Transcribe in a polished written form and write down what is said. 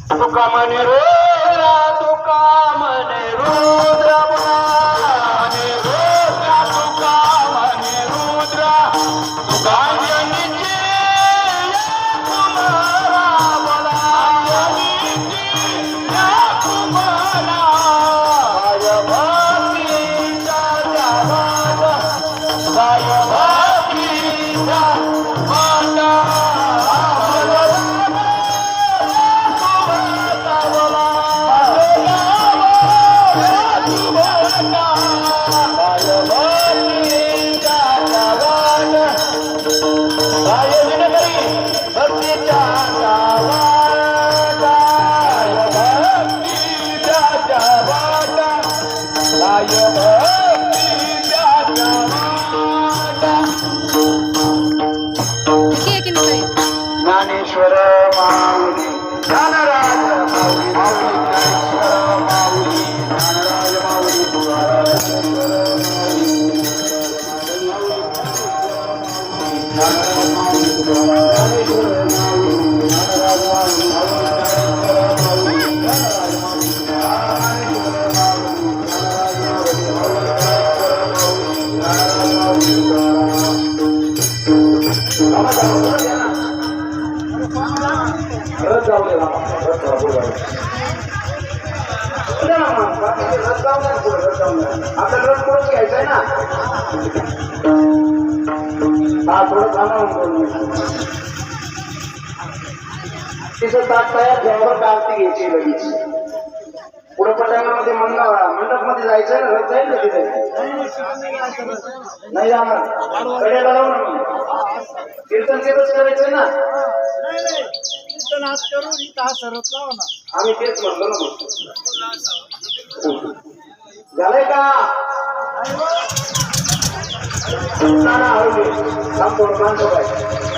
तुका म्हणे रुद्रा तुका म्हणे रुद्रा म्हणे रुद्रा तुका म्हणे रुद्रा तुका अंजनीची कुमारा बोला अंजनीची कुमारा गाय भक्तीचा गावाला गाय भक्तीचा माता ज्ञानेश्वर माऊली ज्ञानराज माऊली माऊली ज्ञानेश्वर माऊली ज्ञानराज माऊली आपल्याला रस कोणच घ्यायचा आहे ना हा थोडं थांबा तिचं ताट तयार घ्यावर आरती घ्यायची लगेच पुढे पटांगणामध्ये मंडप मध्ये जायचं रथ जाईल का तिथे नाही जाणार कडेला लावू ना मग कीर्तन तिथंच करायचं ना आम्ही तेच म्हणलो ना मग झालंय का माणसं